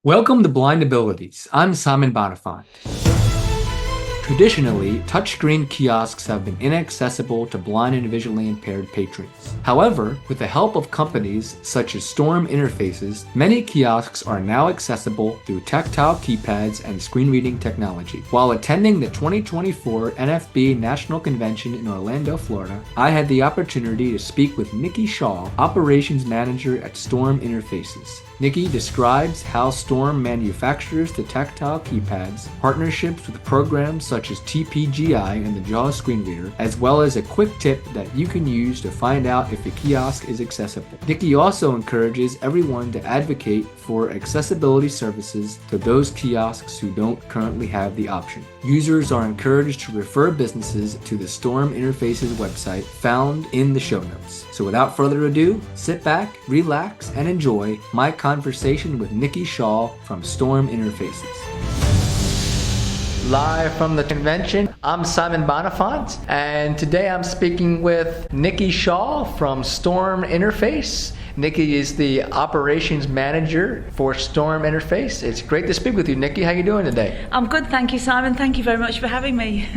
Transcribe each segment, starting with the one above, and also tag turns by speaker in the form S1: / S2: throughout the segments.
S1: Welcome to Blind Abilities. I'm Simon Bonenfant. Traditionally, touchscreen kiosks have been inaccessible to blind and visually impaired patrons. However, with the help of companies such as Storm Interfaces, many kiosks are now accessible through tactile keypads and screen reading technology. While attending the 2024 NFB National Convention in Orlando, Florida, I had the opportunity to speak with Nicky Shaw, Operations Manager at Storm Interfaces. Nicky describes how Storm manufactures the tactile keypads, partnerships with programs such as TPGI and the JAWS screen reader, as well as a quick tip that you can use to find out if a kiosk is accessible. Nicky also encourages everyone to advocate for accessibility services to those kiosks who don't currently have the option. Users are encouraged to refer businesses to the Storm Interfaces website found in the show notes. So without further ado, sit back, relax, and enjoy my conversation with Nicky Shaw from Storm Interfaces. Live from the convention, I'm Simon Bonenfant, and today I'm speaking with Nicky Shaw from Storm Interface. Nicky is the operations manager for Storm Interface. It's great to speak with you, Nicky. How you doing today?
S2: I'm good, thank you, Simon. Thank you very much for having me.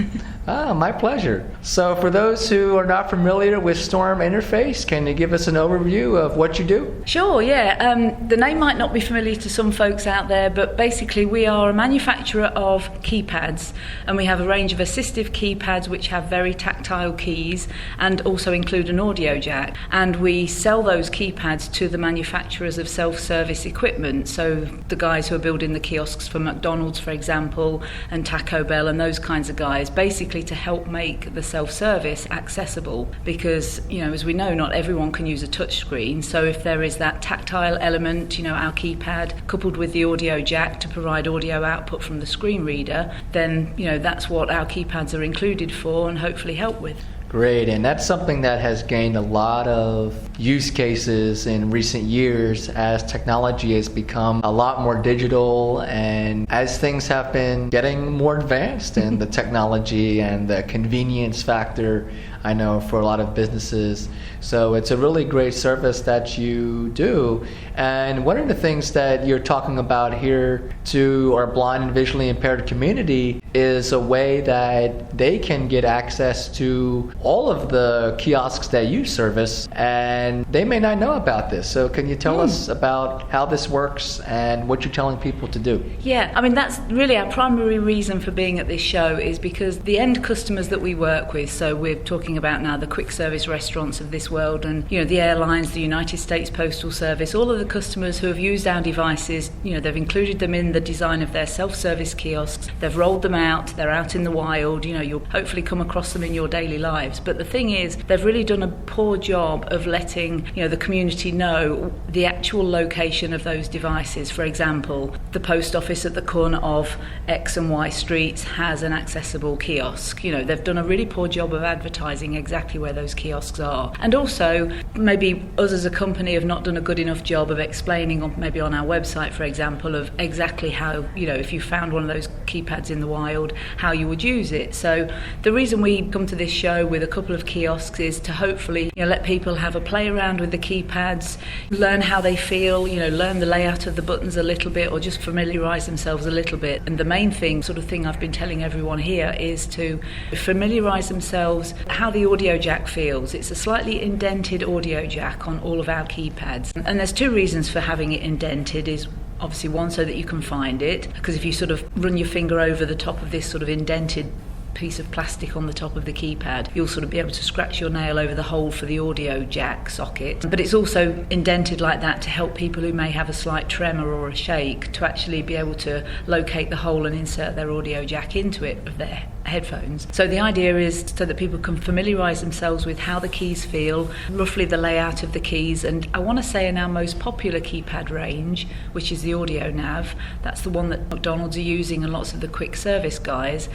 S1: My pleasure. So for those who are not familiar with Storm Interface, can you give us an overview of what you do?
S2: Sure, yeah. The name might not be familiar to some folks out there, but basically we are a manufacturer of keypads, and we have a range of assistive keypads which have very tactile keys and also include an audio jack. And we sell those keypads to the manufacturers of self-service equipment, so the guys who are building the kiosks for McDonald's, for example, and Taco Bell and those kinds of guys, basically to help make the self-service accessible, because, you know, as we know, not everyone can use a touch screen. So if there is that tactile element, you know, our keypad coupled with the audio jack to provide audio output from the screen reader, then, you know, that's what our keypads are included for and hopefully help with.
S1: Great, and that's something that has gained a lot of use cases in recent years as technology has become a lot more digital and as things have been getting more advanced in the technology and the convenience factor, I know, for a lot of businesses. So it's a really great service that you do. And one of the things that you're talking about here to our blind and visually impaired community is a way that they can get access to all of the kiosks that you service, and they may not know about this. So can you tell us about how this works and what you're telling people to do?
S2: Yeah, I mean, that's really our primary reason for being at this show, is because the end customers that we work with, so we're talking about now the quick service restaurants of this world and, you know, the airlines, the United States Postal Service, all of the customers who have used our devices, you know, they've included them in the design of their self-service kiosks, they've rolled them out, they're out in the wild, you know, you'll hopefully come across them in your daily lives. But the thing is, they've really done a poor job of letting, you know, the community know the actual location of those devices. For example, the post office at the corner of X and Y streets has an accessible kiosk. You know, they've done a really poor job of advertising exactly where those kiosks are. And also, maybe us as a company have not done a good enough job of explaining, maybe on our website, for example, of exactly how, you know, if you found one of those keypads in the wild, how you would use it. So the reason we come to this show with a couple of kiosks is to hopefully, you know, let people have a play around with the keypads, learn how they feel, you know, learn the layout of the buttons a little bit, or just familiarise themselves a little bit. And the main thing, sort of thing I've been telling everyone here, is to familiarise themselves how the audio jack feels. It's a slightly indented audio jack on all of our keypads. And there's two reasons for having it indented. Is obviously one, so that you can find it, because if you sort of run your finger over the top of this sort of indented piece of plastic on the top of the keypad, you'll sort of be able to scratch your nail over the hole for the audio jack socket. But it's also indented like that to help people who may have a slight tremor or a shake to actually be able to locate the hole and insert their audio jack into it of their headphones. So the idea is so that people can familiarise themselves with how the keys feel, roughly the layout of the keys. And I want to say in our most popular keypad range, which is the audio nav, that's the one that McDonald's are using and lots of the quick service guys,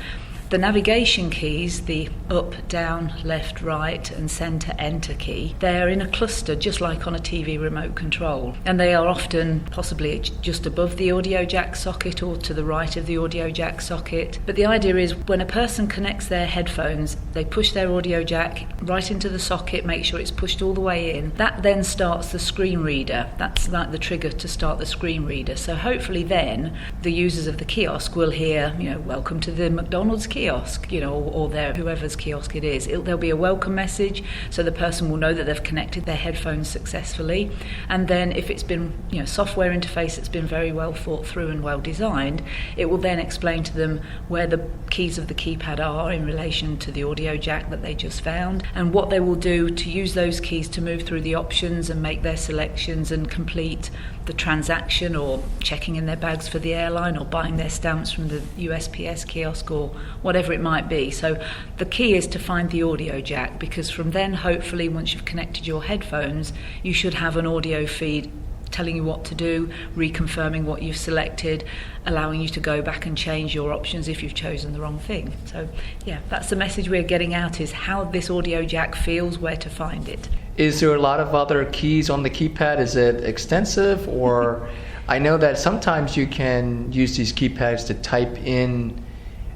S2: The navigation keys, the up, down, left, right and centre enter key, they're in a cluster just like on a TV remote control, and they are often possibly just above the audio jack socket or to the right of the audio jack socket. But the idea is when a person connects their headphones, they push their audio jack right into the socket, make sure it's pushed all the way in. That then starts the screen reader. That's like the trigger to start the screen reader. So hopefully then the users of the kiosk will hear, welcome to the McDonald's kiosk, or their whoever's kiosk it is. There'll be a welcome message, so the person will know that they've connected their headphones successfully. And then if it's been, software interface that's been very well thought through and well designed, it will then explain to them where the keys of the keypad are in relation to the audio jack that they just found, and what they will do to use those keys to move through the options and make their selections and complete the transaction, or checking in their bags for the airline, or buying their stamps from the USPS kiosk, or whatever it might be. So the key is to find the audio jack, because from then hopefully once you've connected your headphones you should have an audio feed telling you what to do, reconfirming what you've selected, allowing you to go back and change your options if you've chosen the wrong thing. So that's the message we're getting out, is how this audio jack feels, where to find it.
S3: Is there a lot of other keys on the keypad? Is it extensive? Or I know that sometimes you can use these keypads to type in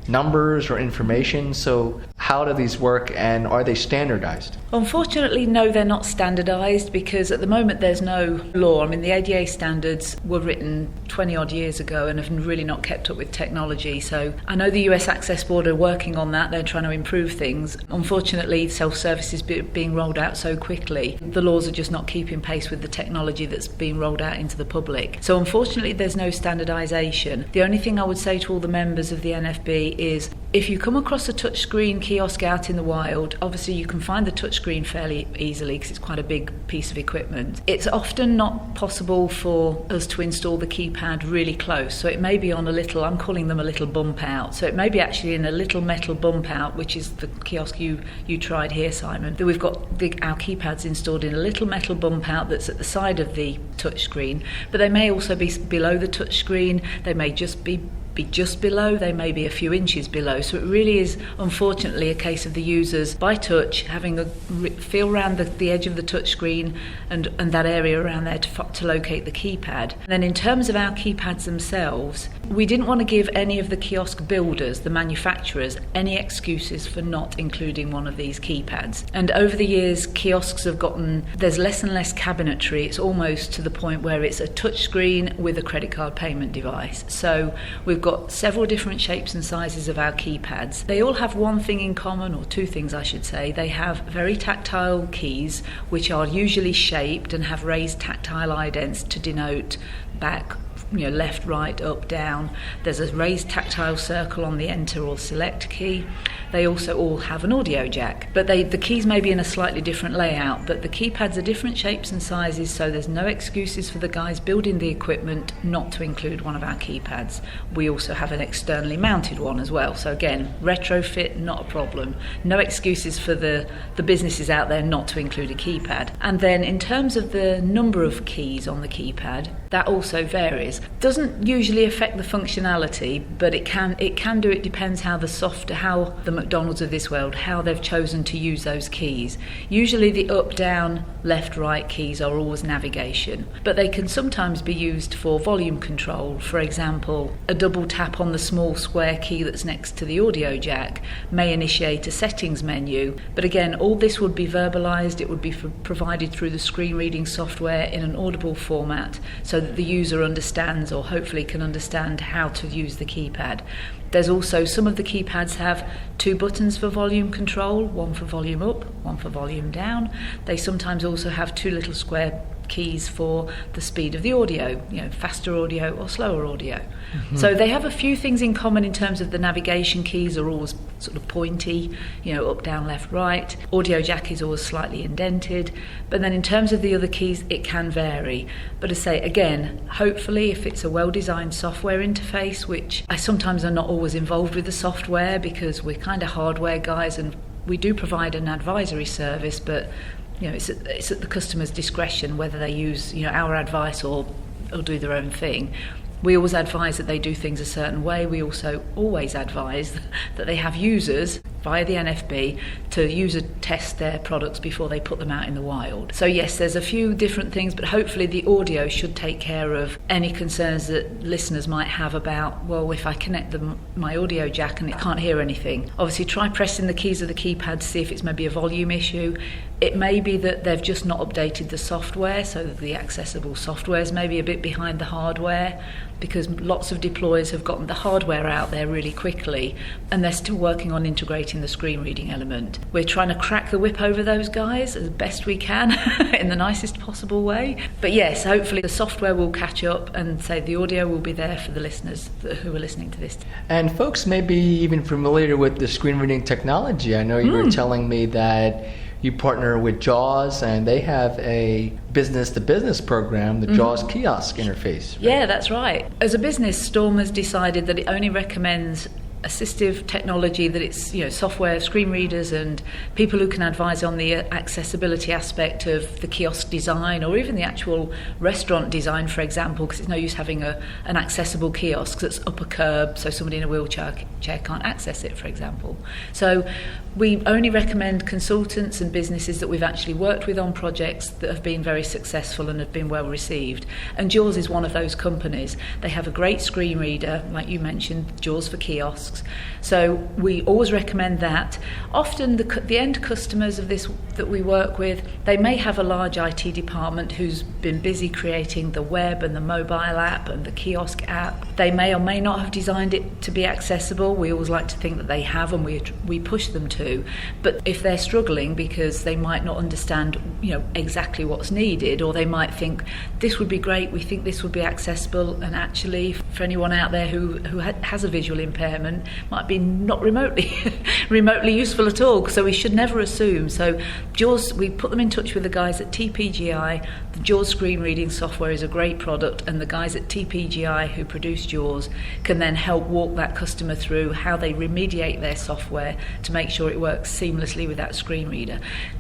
S3: numbers or information. So how do these work, and are they standardized?
S2: Unfortunately, no, they're not standardized, because at the moment there's no law. I mean, the ADA standards were written 20 odd years ago and have really not kept up with technology. So I know the US Access Board are working on that. They're trying to improve things. Unfortunately, self-service is being rolled out so quickly. The laws are just not keeping pace with the technology that's being rolled out into the public. So unfortunately, there's no standardization. The only thing I would say to all the members of the NFB is, if you come across a touchscreen kiosk out in the wild, obviously you can find the touchscreen fairly easily because it's quite a big piece of equipment. It's often not possible for us to install the keypad really close, so it may be on a little, I'm calling them a little bump out, so it may be actually in a little metal bump out, which is the kiosk you tried here, Simon. We've got our keypads installed in a little metal bump out that's at the side of the touchscreen, but they may also be below the touchscreen, they may just be just below, they may be a few inches below. So it really is unfortunately a case of the users by touch having a feel around the edge of the touchscreen and that area around there to locate the keypad. And then in terms of our keypads themselves, we didn't want to give any of the kiosk builders, the manufacturers, any excuses for not including one of these keypads. And over the years, kiosks have there's less and less cabinetry. It's almost to the point where it's a touchscreen with a credit card payment device. So we've got several different shapes and sizes of our keypads. They all have one thing in common, or two things I should say. They have very tactile keys, which are usually shaped and have raised tactile idents to denote back, left, right, up, down. There's a raised tactile circle on the enter or select key. They also all have an audio jack, but the keys may be in a slightly different layout, but the keypads are different shapes and sizes, so there's no excuses for the guys building the equipment not to include one of our keypads. We also have an externally mounted one as well, so again, retrofit, not a problem. No excuses for the businesses out there not to include a keypad. And then in terms of the number of keys on the keypad, that also varies. Doesn't usually affect the functionality, but it can do. It depends how the McDonald's of this world, how they've chosen to use those keys. Usually the up, down, left, right keys are always navigation, but they can sometimes be used for volume control. For example, a double tap on the small square key that's next to the audio jack may initiate a settings menu, but again, all this would be verbalized. It would be provided through the screen reading software in an audible format, so that the user understands, or hopefully can understand, how to use the keypad. There's also, some of the keypads have two buttons for volume control, one for volume up, one for volume down. They sometimes also have two little square keys for the speed of the audio, faster audio or slower audio. Mm-hmm. So they have a few things in common in terms of the navigation keys are always sort of pointy, up, down, left, right. Audio jack is always slightly indented. But then in terms of the other keys, it can vary. But I say, again, hopefully if it's a well-designed software interface, which I sometimes am not always involved with the software because we're kind of hardware guys and we do provide an advisory service, but it's at the customer's discretion whether they use our advice or do their own thing. We always advise that they do things a certain way. We also always advise that they have users via the NFB to user test their products before they put them out in the wild. So yes, there's a few different things, but hopefully the audio should take care of any concerns that listeners might have about, well, if I connect my audio jack and it can't hear anything. Obviously try pressing the keys of the keypad to see if it's maybe a volume issue. It may be that they've just not updated the software, so that the accessible software is maybe a bit behind the hardware, because lots of deployers have gotten the hardware out there really quickly and they're still working on integrating the screen reading element. We're trying to crack the whip over those guys as best we can in the nicest possible way. But yes, hopefully the software will catch up and say the audio will be there for the listeners who are listening to this.
S3: And folks may be even familiar with the screen reading technology. I know you were telling me that you partner with JAWS, and they have a business-to-business program, the JAWS kiosk interface. Right?
S2: Yeah, that's right. As a business, Storm has decided that it only recommends assistive technology, that it's software, screen readers, and people who can advise on the accessibility aspect of the kiosk design, or even the actual restaurant design, for example, because it's no use having an accessible kiosk that's up a curb so somebody in a wheelchair can't access it, for example. So we only recommend consultants and businesses that we've actually worked with on projects that have been very successful and have been well received. And JAWS is one of those companies. They have a great screen reader, like you mentioned, JAWS for kiosks. So we always recommend that. Often the end customers of this that we work with, they may have a large IT department who's been busy creating the web and the mobile app and the kiosk app. They may or may not have designed it to be accessible. We always like to think that they have, and we push them to. But if they're struggling because they might not understand exactly what's needed, or they might think this would be great, we think this would be accessible, and actually for anyone out there who has a visual impairment, might be not remotely useful at all. So we should never assume. So JAWS, we put them in touch with the guys at TPGI. The JAWS screen reading software is a great product, and the guys at TPGI who produce JAWS can then help walk that customer through how they remediate their software to make sure it works seamlessly with that screen reader.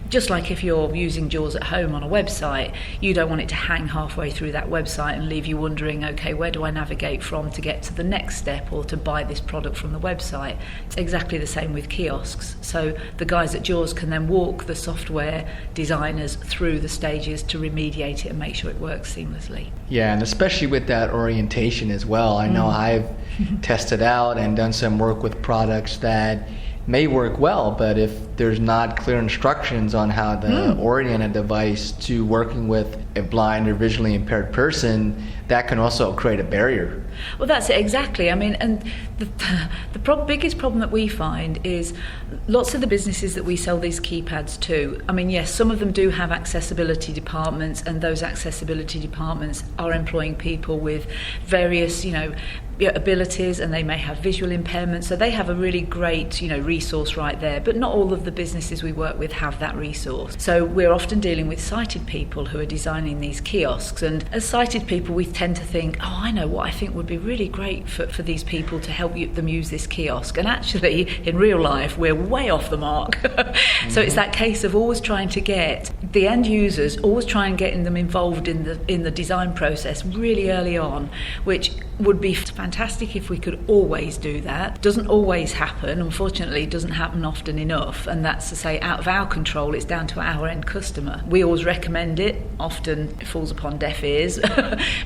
S2: Just like if you're using JAWS at home on a website, you don't want it to hang halfway through that website and leave you wondering, okay, where do I navigate from to get to the next step or to buy this product from the website? It's exactly the same with kiosks. So the guys at JAWS can then walk the software designers through the stages to remediate it and make sure it works seamlessly.
S3: Yeah, and especially with that orientation as well. I know I've tested out and done some work with products that may work well, but if there's not clear instructions on how to orient a device to working with a blind or visually impaired person, that can also create a barrier.
S2: Well, that's it, exactly. I mean, and the biggest problem that we find is lots of the businesses that we sell these keypads to, I mean, yes, some of them do have accessibility departments, and those accessibility departments are employing people with various, abilities, and they may have visual impairments, so they have a really great resource right there. But not all of the businesses we work with have that resource, so we're often dealing with sighted people who are designing these kiosks. And as sighted people, we tend to think, oh, I know what I think would be really great for these people to help them use this kiosk, and actually in real life we're way off the mark. So it's that case of always trying to get the end users, always try and getting them involved in the design process really early on, which would be fantastic if we could always do that. Doesn't always happen, unfortunately. It doesn't happen often enough, and that's to say out of our control. It's down to our end customer. We always recommend it. Often it falls upon deaf ears,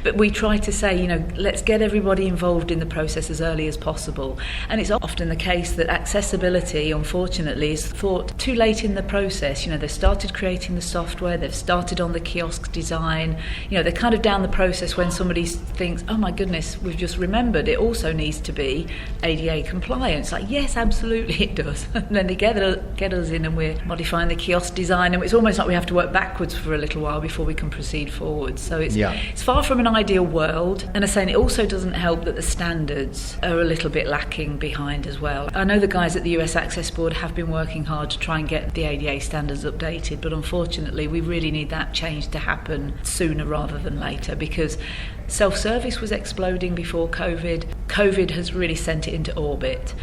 S2: but we try to say, let's get everybody involved in the process as early as possible. And it's often the case that accessibility, unfortunately, is thought too late in the process. They've started creating the software, they've started on the kiosk design, they're kind of down the process when somebody thinks, oh my goodness, we've just remembered it also needs to be ADA compliant. It's like, yes, absolutely it does. And then they get us in, and we're modifying the kiosk design, and it's almost like we have to work backwards for a little while before we can proceed forward. So it's far from an ideal world. And I'm saying it also doesn't help that the standards are a little bit lacking behind as well. I know the guys at the US Access Board have been working hard to try and get the ADA standards updated, but unfortunately we really need that change to happen sooner rather than later, because self-service was exploding before COVID. COVID has really sent it into orbit.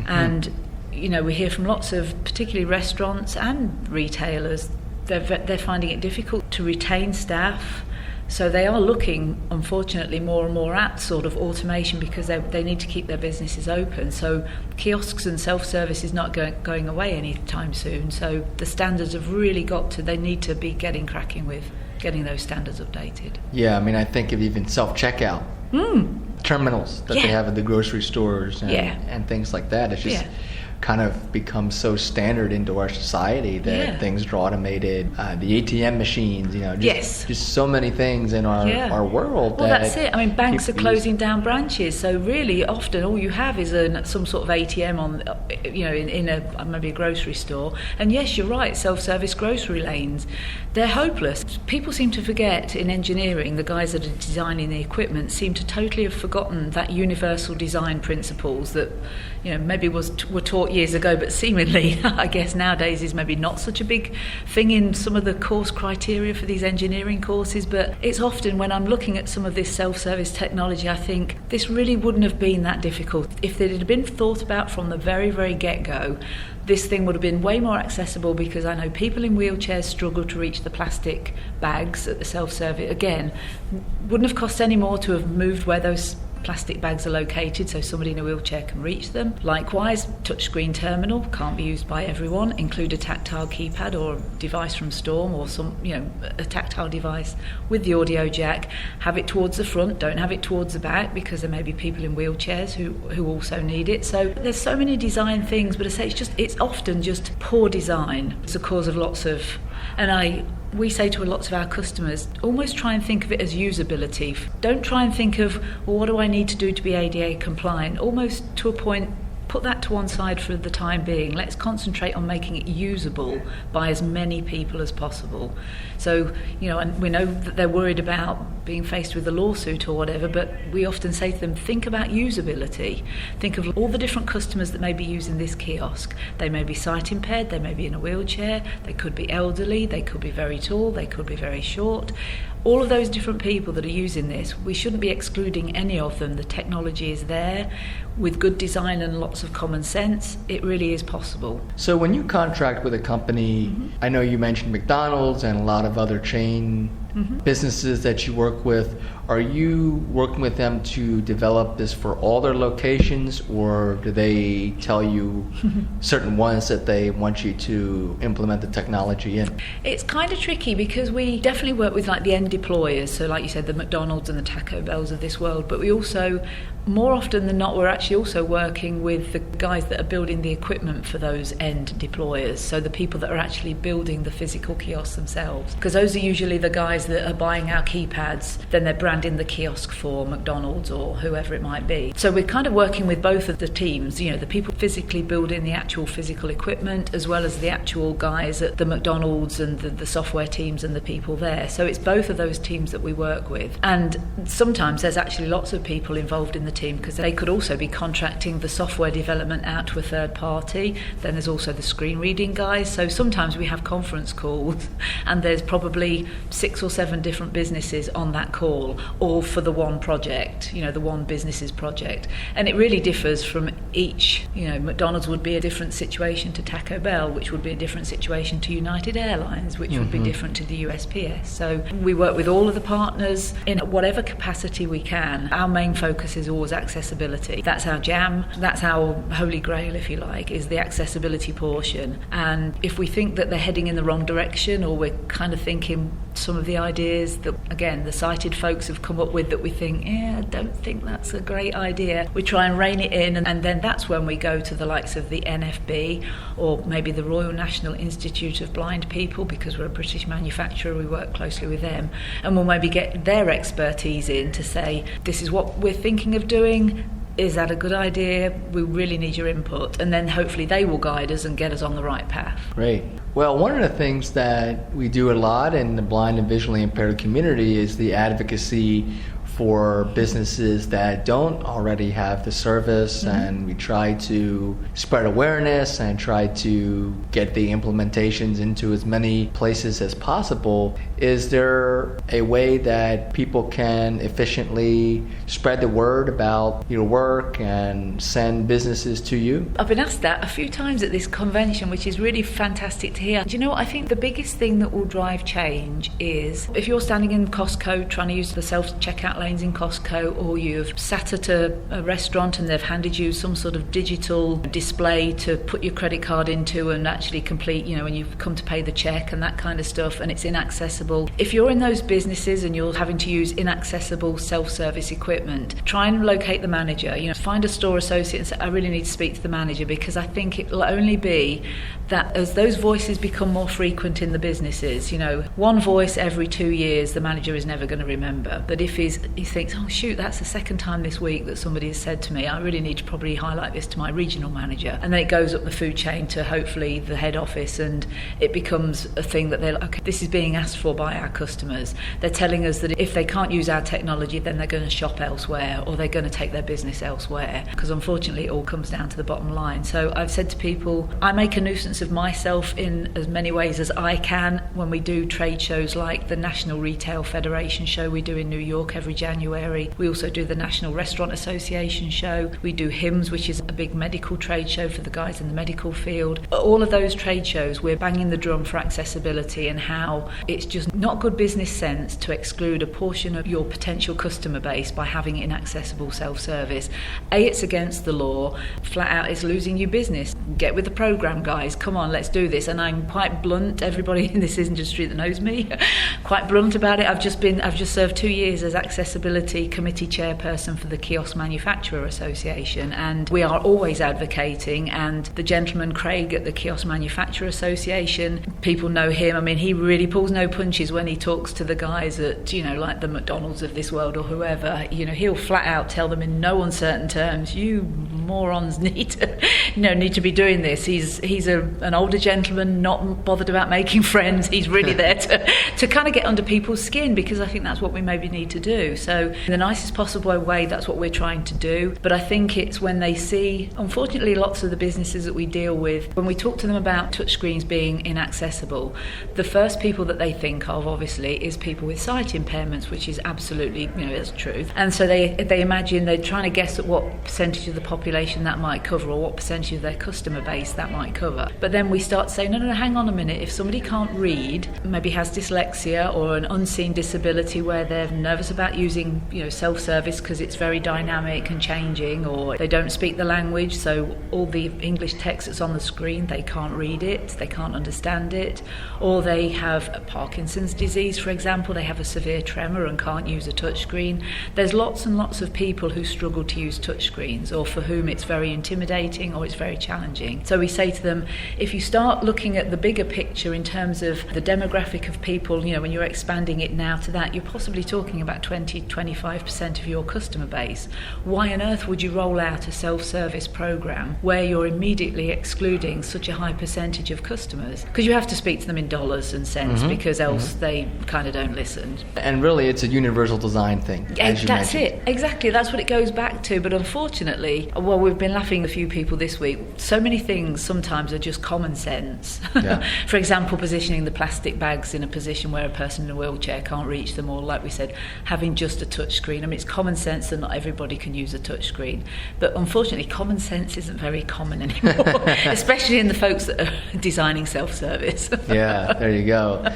S2: And we hear from lots of particularly restaurants and retailers, they're finding it difficult to retain staff. So they are looking, unfortunately, more and more at sort of automation because they need to keep their businesses open. So kiosks and self-service is not going away anytime soon. So the standards have really they need to be getting cracking with getting those standards updated.
S3: Yeah, I mean, I think of even self-checkout terminals that they have at the grocery stores and things like that. It's just kind of become so standard into our society that things are automated. The ATM machines, just so many things in our world.
S2: Well, that's it. I mean, banks are closing down branches, so really often all you have is some sort of ATM on, in maybe a grocery store. And yes, you're right, self-service grocery lanes, they're hopeless. People seem to forget in engineering, the guys that are designing the equipment seem to totally have forgotten that universal design principles that, maybe were taught years ago, but seemingly, I guess nowadays is maybe not such a big thing in some of the course criteria for these engineering courses. But it's often when I'm looking at some of this self-service technology, I think this really wouldn't have been that difficult. If it had been thought about from the very, very get-go, this thing would have been way more accessible, because I know people in wheelchairs struggle to reach the plastic bags at the self-service. Again, wouldn't have cost any more to have moved where those plastic bags are located so somebody in a wheelchair can reach them. Likewise, touchscreen terminal can't be used by everyone. Include a tactile keypad or a device from Storm, or a tactile device with the audio jack. Have it towards the front, don't have it towards the back, because there may be people in wheelchairs who also need it. So there's so many design things, but I say it's often just poor design. It's the cause of lots of, we say to lots of our customers, almost try and think of it as usability. Don't try and think of, well, what do I need to do to be ADA compliant? Almost to a point, put that to one side for the time being. Let's concentrate on making it usable by as many people as possible. So, and we know that they're worried about being faced with a lawsuit or whatever, but we often say to them, think about usability. Think of all the different customers that may be using this kiosk. They may be sight impaired, they may be in a wheelchair, they could be elderly, they could be very tall, they could be very short. All of those different people that are using this, we shouldn't be excluding any of them. The technology is there. With good design and lots of common sense, it really is possible.
S3: So when you contract with a company, I know you mentioned McDonald's and a lot of other chain businesses that you work with, are you working with them to develop this for all their locations, or do they tell you certain ones that they want you to implement the technology in?
S2: It's kind of tricky, because we definitely work with the end deployers, so like you said, the McDonald's and the Taco Bells of this world, but we also, more often than not, we're actually also working with the guys that are building the equipment for those end deployers, so the people that are actually building the physical kiosks themselves, because those are usually the guys that are buying our keypads, then they're branding the kiosk for McDonald's or whoever it might be. So we're kind of working with both of the teams, the people physically building the actual physical equipment, as well as the actual guys at the McDonald's and the software teams and the people there. So it's both of those teams that we work with. And sometimes there's actually lots of people involved in the team, because they could also be contracting the software development out to a third party. Then there's also the screen reading guys. So sometimes we have conference calls and there's probably 6 or 7 different businesses on that call, all for the one project, the one business's project. And it really differs from each. McDonald's would be a different situation to Taco Bell, which would be a different situation to United Airlines, which would be different to the USPS. So we work with all of the partners in whatever capacity we can. Our main focus is always accessibility. That's our jam. That's our holy grail, if you like, is the accessibility portion. And if we think that they're heading in the wrong direction, or we're kind of thinking some of the ideas that, again, the sighted folks have come up with that we think, I don't think that's a great idea, we try and rein it in, and then that's when we go to the likes of the NFB or maybe the Royal National Institute of Blind People, because we're a British manufacturer, we work closely with them, and we'll maybe get their expertise in to say, this is what we're thinking of doing. Is that a good idea? We really need your input. And then hopefully they will guide us and get us on the right path.
S3: Great. Well, one of the things that we do a lot in the blind and visually impaired community is the advocacy for businesses that don't already have the service, and we try to spread awareness and try to get the implementations into as many places as possible. Is there a way that people can efficiently spread the word about your work and send businesses to you?
S2: I've been asked that a few times at this convention, which is really fantastic to hear. Do you know what? I think the biggest thing that will drive change is if you're standing in Costco trying to use the self-checkout lanes in Costco, or you've sat at a restaurant and they've handed you some sort of digital display to put your credit card into and actually complete, when you've come to pay the check and that kind of stuff, and it's inaccessible. If you're in those businesses and you're having to use inaccessible self-service equipment, try and locate the manager. Find a store associate and say, I really need to speak to the manager, because I think it will only be that as those voices become more frequent in the businesses, one voice every 2 years, the manager is never going to remember. But if he thinks, oh shoot, that's the second time this week that somebody has said to me, I really need to probably highlight this to my regional manager, and then it goes up the food chain to hopefully the head office, and it becomes a thing that they're like, okay, this is being asked for by our customers. They're telling us that if they can't use our technology, then they're going to shop elsewhere, or they're going to take their business elsewhere, because unfortunately it all comes down to the bottom line. So I've said to people, I make a nuisance of myself in as many ways as I can when we do trade shows like the National Retail Federation show we do in New York every January. We also do the National Restaurant Association show. We do HIMSS, which is a big medical trade show for the guys in the medical field. All of those trade shows, we're banging the drum for accessibility and how it's just not good business sense to exclude a portion of your potential customer base by having inaccessible self-service. It's against the law. Flat out, it's losing you business. Get with the program, guys. Come on, let's do this. And I'm quite blunt. Everybody in this industry that knows me, quite blunt about it. I've just served 2 years as accessibility committee chairperson for the Kiosk Manufacturer Association, and we are always advocating. And the gentleman Craig at the Kiosk Manufacturer Association, people know him. I mean, he really pulls no punches when he talks to the guys at, like the McDonald's of this world or whoever. He'll flat out tell them in no uncertain terms, you morons need to be doing this. He's an older gentleman, not bothered about making friends. He's really there to kind of get under people's skin, because I think that's what we maybe need to do. So in the nicest possible way, that's what we're trying to do. But I think it's when they see, unfortunately, lots of the businesses that we deal with, when we talk to them about touchscreens being inaccessible, the first people that they think of, obviously, is people with sight impairments, which is absolutely, that's true. And so they imagine they're trying to guess at what percentage of the population that might cover, or what percentage of their customer base that might cover. But then we start saying, no, hang on a minute. If somebody can't read, maybe has dyslexia or an unseen disability where they're nervous about using, self-service because it's very dynamic and changing, or they don't speak the language, so all the English text that's on the screen, they can't read it, they can't understand it, or they have a Parkinson's disease, for example, they have a severe tremor and can't use a touchscreen. There's lots and lots of people who struggle to use touchscreens, or for whom it's very intimidating or it's very challenging. So we say to them, if you start looking at the bigger picture in terms of the demographic of people, when you're expanding it now to that, you're possibly talking about 20-25% of your customer base. Why on earth would you roll out a self-service program where you're immediately excluding such a high percentage of customers? Because you have to speak to them in dollars and cents, because else they kind of don't listen.
S3: And really, it's a universal design thing.
S2: That's it. Exactly. That's what it goes back to. But unfortunately, we've been laughing a few people this week. So many things sometimes are just common sense. Yeah. For example, positioning the plastic bags in a position where a person in a wheelchair can't reach them, or like we said, having just a touch screen. I mean, it's common sense that not everybody can use a touch screen. But unfortunately, common sense isn't very common anymore, especially in the folks that are designing self-service.
S3: Yeah, there you go.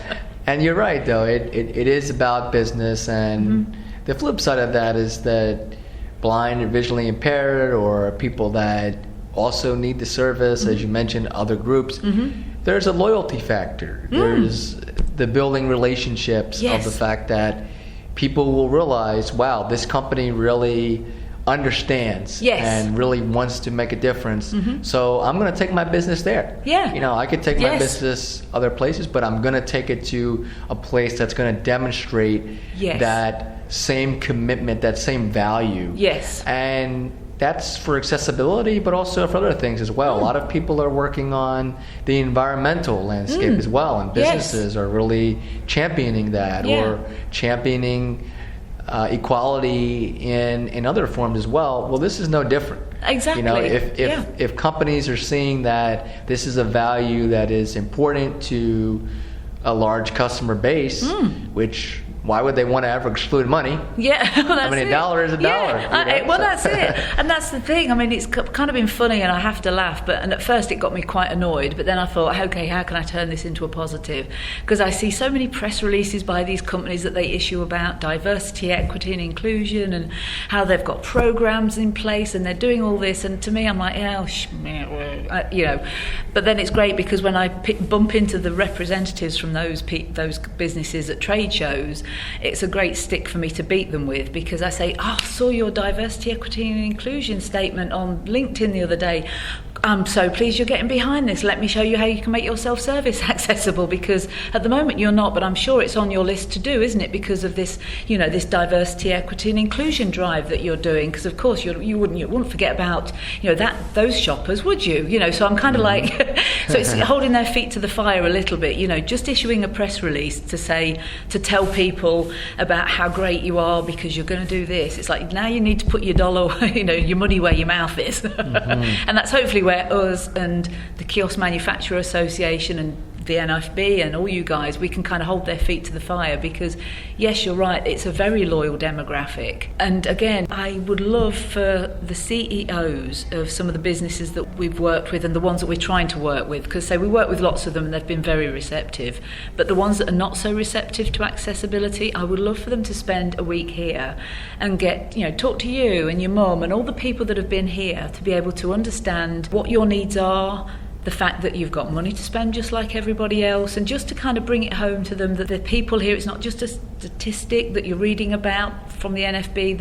S3: And you're right, though. It is about business, and the flip side of that is that blind or visually impaired, or people that also need the service, as you mentioned, other groups, there's a loyalty factor. There's the building relationships of the fact that people will realize, wow, this company really understands and really wants to make a difference. So I'm going to take my business there. Yeah. I could take my business other places, but I'm going to take it to a place that's going to demonstrate that same commitment, that same value. Yes. And that's for accessibility, but also for other things as well. A lot of people are working on the environmental landscape as well, and businesses are really championing that, or championing equality in other forms as well. Well, this is no different.
S2: Exactly.
S3: You know, if companies are seeing that this is a value that is important to a large customer base, which why would they want to ever exclude money?
S2: Yeah, well, that's
S3: I mean,
S2: it.
S3: a dollar is a dollar.
S2: Well, that's it. And that's the thing. I mean, it's kind of been funny and I have to laugh. And at first it got me quite annoyed. But then I thought, okay, how can I turn this into a positive? Because I see so many press releases by these companies that they issue about diversity, equity and inclusion and how they've got programs in place and they're doing all this. And to me, I'm like, you know. But then it's great because when I bump into the representatives from those businesses at trade shows, it's a great stick for me to beat them with because I say, I saw your diversity, equity and inclusion statement on LinkedIn the other day. I'm so pleased you're getting behind this. Let me show you how you can make your self-service accessible because at the moment you're not, but I'm sure it's on your list to do, isn't it? Because of this, you know, this diversity, equity and inclusion drive that you're doing. Because of course you wouldn't forget about, you know, those shoppers, would you? You know, so I'm kind of like, so it's holding their feet to the fire a little bit, you know, just issuing a press release to tell people about how great you are because you're going to do this. It's like now you need to put your dollar, you know, your money where your mouth is. And that's hopefully where us and the Kiosk Manufacturer Association and the NFB and all you guys, we can kind of hold their feet to the fire because, yes, you're right, it's a very loyal demographic. And again, I would love for the CEOs of some of the businesses that we've worked with and the ones that we're trying to work with, because say we work with lots of them and they've been very receptive, but the ones that are not so receptive to accessibility, I would love for them to spend a week here and get, you know, talk to you and your mum and all the people that have been here to be able to understand what your needs are, the fact that you've got money to spend just like everybody else, and just to kind of bring it home to them that the people here, it's not just a statistic that you're reading about from the NFB.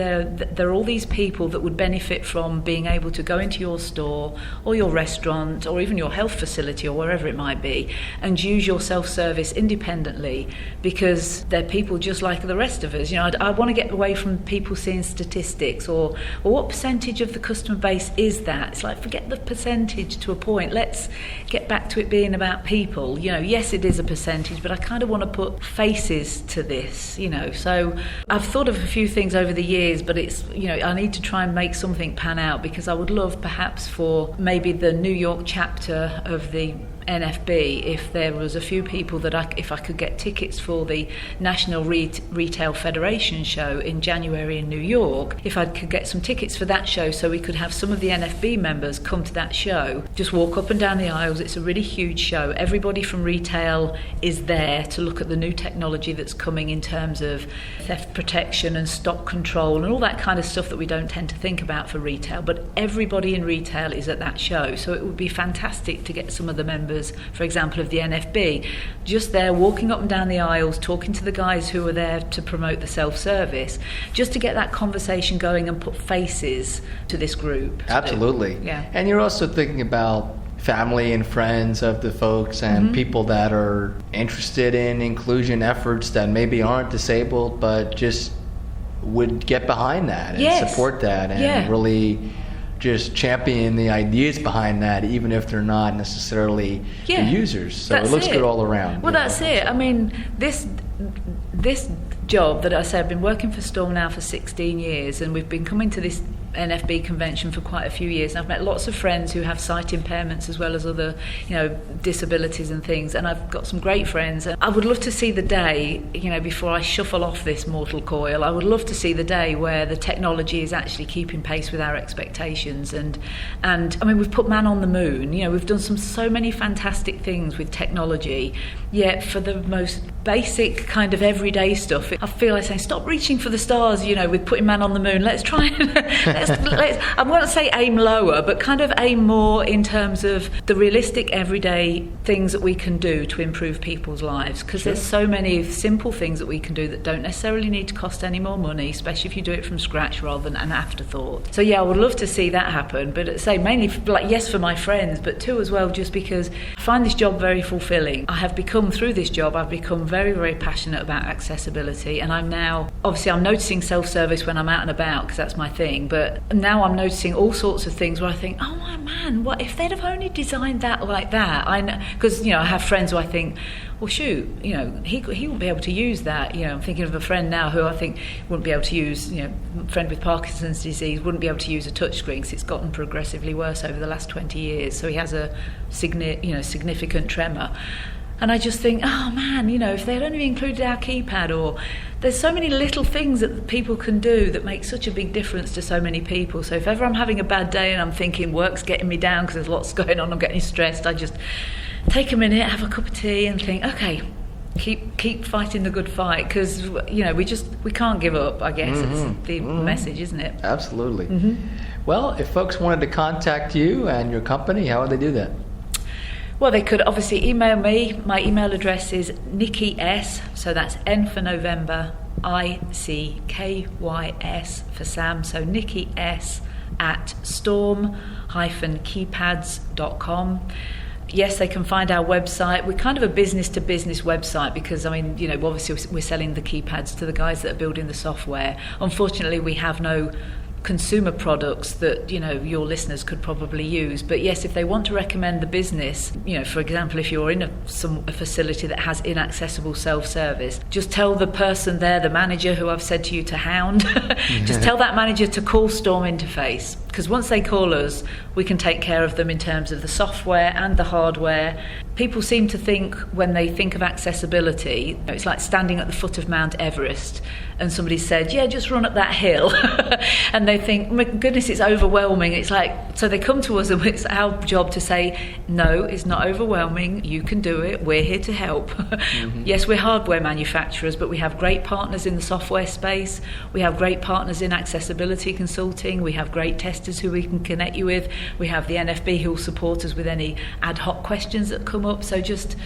S2: There are all these people that would benefit from being able to go into your store or your restaurant or even your health facility or wherever it might be and use your self-service independently because they're people just like the rest of us. You know, I want to get away from people seeing statistics or what percentage of the customer base is that. It's like, forget the percentage to a point. Let's get back to it being about people. You know, yes, it is a percentage, but I kind of want to put faces to this, you know. So I've thought of a few things over the years, but it's, you know, I need to try and make something pan out because I would love perhaps for maybe the New York chapter of the NFB, if there was a few people that if I could get tickets for the National Retail Federation show in January in New York, if I could get some tickets for that show so we could have some of the NFB members come to that show, just walk up and down the aisles. It's a really huge show. Everybody from retail is there to look at the new technology that's coming in terms of theft protection and stock control and all that kind of stuff that we don't tend to think about for retail, but everybody in retail is at that show. So it would be fantastic to get some of the members, for example, of the NFB, just there walking up and down the aisles, talking to the guys who are there to promote the self-service, just to get that conversation going and put faces to this group.
S3: Absolutely.
S2: Yeah.
S3: And you're also thinking about family and friends of the folks and people that are interested in inclusion efforts that maybe aren't disabled but just would get behind that and support that and really just champion the ideas behind that, even if they're not necessarily the users. So it looks good all around.
S2: Well, that's it. I mean, this job that I say, I've been working for Storm now for 16 years, and we've been coming to this NFB convention for quite a few years, and I've met lots of friends who have sight impairments as well as other, you know, disabilities and things, and I've got some great friends. And I would love to see the day, you know, before I shuffle off this mortal coil, I would love to see the day where the technology is actually keeping pace with our expectations. And I mean, we've put man on the moon, you know, we've done so many fantastic things with technology, yet for the most basic kind of everyday stuff, I feel like saying, stop reaching for the stars, you know, with putting man on the moon. Let's try and I'm going to say aim lower, but kind of aim more in terms of the realistic everyday things that we can do to improve people's lives, because there's so many simple things that we can do that don't necessarily need to cost any more money, especially if you do it from scratch rather than an afterthought. So yeah, I would love to see that happen, but say mainly for my friends, but too as well just because I find this job very fulfilling. I have become, through this job, I've become very, very passionate about accessibility, and I'm noticing self-service when I'm out and about because that's my thing, but But now I'm noticing all sorts of things where I think, oh my man, what if they'd have only designed that like that? I know, because I have friends who I think, well, shoot, he wouldn't be able to use that. I'm thinking of a friend now who I think wouldn't be able to use, a friend with Parkinson's disease wouldn't be able to use a touchscreen because it's gotten progressively worse over the last 20 years. So he has a significant tremor. And I just think, oh man, if they'd only included our keypad, or there's so many little things that people can do that make such a big difference to so many people. So if ever I'm having a bad day and I'm thinking work's getting me down because there's lots going on, I'm getting stressed, I just take a minute, have a cup of tea and think, okay, keep fighting the good fight, because we can't give up, I guess. It's the message, isn't it?
S3: Absolutely. Well, if folks wanted to contact you and your company, how would they do that?
S2: Well, they could obviously email me. My email address is Nicky S, so that's N for November, ICKYS for Sam, so Nicky S at storm-keypads.com. Yes, they can find our website. We're kind of a business-to-business website because, obviously we're selling the keypads to the guys that are building the software. Unfortunately, we have no consumer products that your listeners could probably use. But yes, if they want to recommend the business, for example, if you're in a facility that has inaccessible self-service, just tell the person there, the manager who I've said to you to hound, just tell that manager to call Storm Interface, because once they call us, we can take care of them in terms of the software and the hardware. People seem to think, when they think of accessibility, it's like standing at the foot of Mount Everest and somebody said, yeah, just run up that hill. And they think, oh my goodness, it's overwhelming. It's like, so they come to us and it's our job to say, no, it's not overwhelming. You can do it. We're here to help. Yes, we're hardware manufacturers, but we have great partners in the software space. We have great partners in accessibility consulting. We have great testers who we can connect you with. We have the NFB who will support us with any ad hoc questions that come up. So just,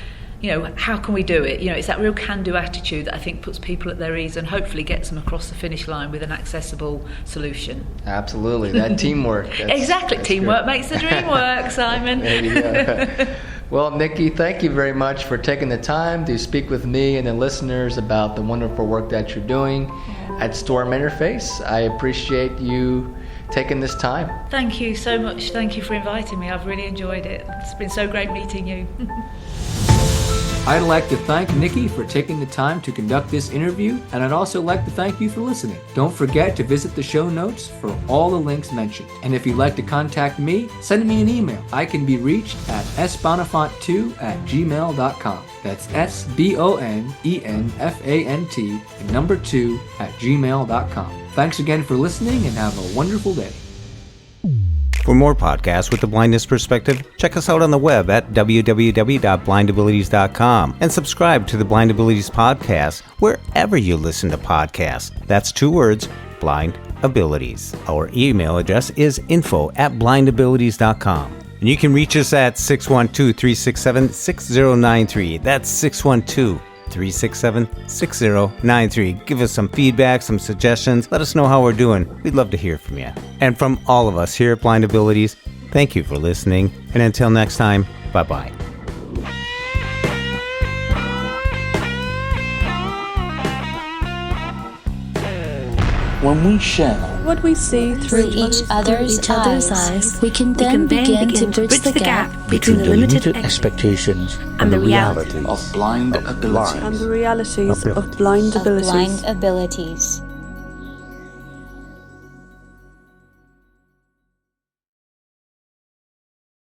S2: how can we do it? It's that real can-do attitude that I think puts people at their ease and hopefully gets them across the finish line with an accessible solution.
S3: Absolutely, that teamwork.
S2: Exactly, teamwork makes the dream work, Simon.
S3: There you go. Well, Nicky, thank you very much for taking the time to speak with me and the listeners about the wonderful work that you're doing at Storm Interface. I appreciate you taking this time.
S2: Thank you so much. Thank you for inviting me. I've really enjoyed it. It's been so great meeting you.
S1: I'd like to thank Nicky for taking the time to conduct this interview, and I'd also like to thank you for listening. Don't forget to visit the show notes for all the links mentioned. And if you'd like to contact me, send me an email. I can be reached at sbonenfant2@gmail.com. That's SBONENFANT 2@gmail.com. Thanks again for listening and have a wonderful day.
S4: For more podcasts with the blindness perspective, check us out on the web at www.blindabilities.com and subscribe to the Blind Abilities Podcast wherever you listen to podcasts. That's 2 words, Blind Abilities. Our email address is info@blindabilities.com. And you can reach us at 612-367-6093. That's 612-367-6093. Give us some feedback, some suggestions. Let us know how we're doing. We'd love to hear from you. And from all of us here at Blind Abilities, thank you for listening. And until next time, bye-bye.
S5: When we share
S6: what we see through
S7: each other's eyes, we can then begin to bridge the gap
S5: between the limited expectations and the reality of blind abilities.
S6: And the realities of blind abilities.